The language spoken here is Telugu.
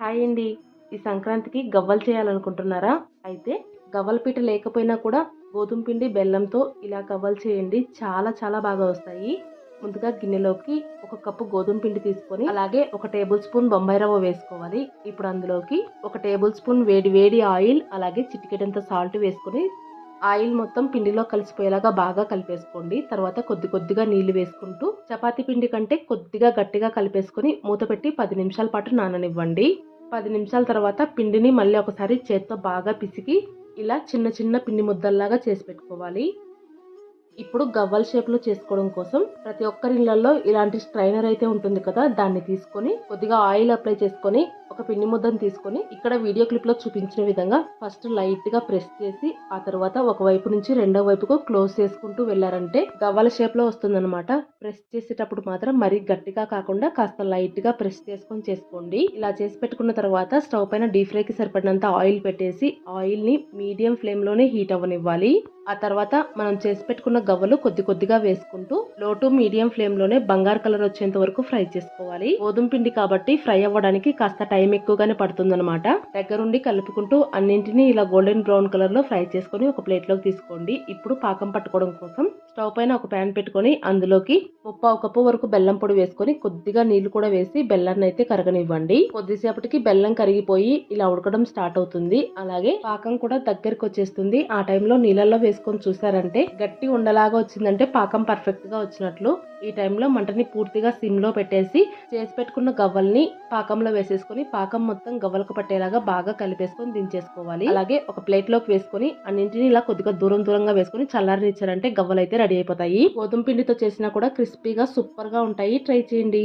హాయ్ అండి. ఈ సంక్రాంతికి గవ్వలు చేయాలనుకుంటున్నారా? అయితే గవ్వల పీట లేకపోయినా కూడా గోధుమ పిండి, బెల్లంతో ఇలా గవ్వలు చేయండి. చాలా చాలా బాగా వస్తాయి. ముందుగా గిన్నెలోకి ఒక కప్పు గోధుమ పిండి తీసుకొని అలాగే ఒక టేబుల్ స్పూన్ బొంబాయి రవ్వ వేసుకోవాలి. ఇప్పుడు అందులోకి ఒక టేబుల్ స్పూన్ వేడి వేడి ఆయిల్ అలాగే చిటికెడంత సాల్ట్ వేసుకొని ఆయిల్ మొత్తం పిండిలో కలిసిపోయేలాగా బాగా కలిపేసుకోండి. తర్వాత కొద్ది కొద్దిగా నీళ్లు వేసుకుంటూ చపాతీ పిండి కంటే కొద్దిగా గట్టిగా కలిపేసుకొని మూత పెట్టి 10 నిమిషాల పాటు నాననివ్వండి. 10 నిమిషాల తర్వాత పిండిని మళ్ళీ ఒకసారి చేత్తో బాగా పిసికి ఇలా చిన్న చిన్న పిండి ముద్దల్లాగా చేసి పెట్టుకోవాలి. ఇప్పుడు గవ్వల షేప్‌లో చేసుకోవడం కోసం ప్రతి ఒక్కరి ఇళ్లల్లో ఇలాంటి స్ట్రైనర్ అయితే ఉంటుంది కదా! దాన్ని తీసుకొని కొద్దిగా ఆయిల్ అప్లై చేసుకొని ఒక పిండి ముద్దను తీసుకొని ఇక్కడ వీడియో క్లిప్‌లో చూపించిన విధంగా ఫస్ట్ లైట్‌గా ప్రెస్ చేసి ఆ తర్వాత ఒక వైపు నుంచి రెండో వైపుకు క్లోజ్ చేసుకుంటూ వెళ్లారంటే గవ్వల షేప్‌లో వస్తుందన్నమాట. ప్రెస్ చేసేటప్పుడు మాత్రం మరీ గట్టిగా కాకుండా కాస్త లైట్‌గా ప్రెస్ చేసుకొని చేసుకోండి. ఇలా చేసి పెట్టుకున్న తర్వాత స్టవ్ పైన డీప్ ఫ్రైకి సరిపడినంత ఆయిల్ పెట్టేసి ఆయిల్‌ని మీడియం ఫ్లేమ్‌లోనే హీట్ అవ్వనివ్వాలి. ఆ తర్వాత మనం చేసి పెట్టుకున్న గవ్వలు కొద్ది కొద్దిగా వేసుకుంటూ లో టు మీడియం ఫ్లేమ్ లోనే బంగారు కలర్ వచ్చేంత వరకు ఫ్రై చేసుకోవాలి. గోధుమ పిండి కాబట్టి ఫ్రై అవ్వడానికి కాస్త టైం ఎక్కువగానే పడుతుందన్నమాట. దగ్గరుండి కలుపుకుంటూ అన్నింటినీ ఇలా గోల్డెన్ బ్రౌన్ కలర్ లో ఫ్రై చేసుకొని ఒక ప్లేట్ లోకి తీసుకోండి. ఇప్పుడు పాకం పట్టుకోవడం కోసం స్టవ్ పైన ఒక ప్యాన్ పెట్టుకొని అందులోకి 1/4 కప్పు వరకు బెల్లం పొడి వేసుకొని కొద్దిగా నీళ్లు కూడా వేసి బెల్లాన్ని అయితే కరగనివ్వండి. కొద్దిసేపటికి బెల్లం కరిగిపోయి ఇలా ఉడకడం స్టార్ట్ అవుతుంది. అలాగే పాకం కూడా దగ్గరికి వచ్చేస్తుంది. ఆ టైంలో నీళ్ళల్లో వేసుకొని చూసారంటే గట్టి ఉండలాగా వచ్చిందంటే పాకం పర్ఫెక్ట్ గా వచ్చినట్లు. ఈ టైంలో మంటని పూర్తిగా సిమ్ లో పెట్టేసి చేసి పెట్టుకున్న గవ్వల్ని పాకంలో వేసేసుకొని పాకం మొత్తం గవ్వలకు పట్టేలాగా బాగా కలిపేసుకొని దించేసుకోవాలి. అలాగే ఒక ప్లేట్ లోకి వేసుకొని అన్నింటినీ ఇలా కొద్దిగా దూరంగా వేసుకొని చల్లారనిచ్చారంటే గవ్వలు అయితే రెడీ అయిపోతాయి. గోధుమ పిండితో చేసినా కూడా క్రిస్పీగా సూపర్ గా ఉంటాయి. ట్రై చేయండి.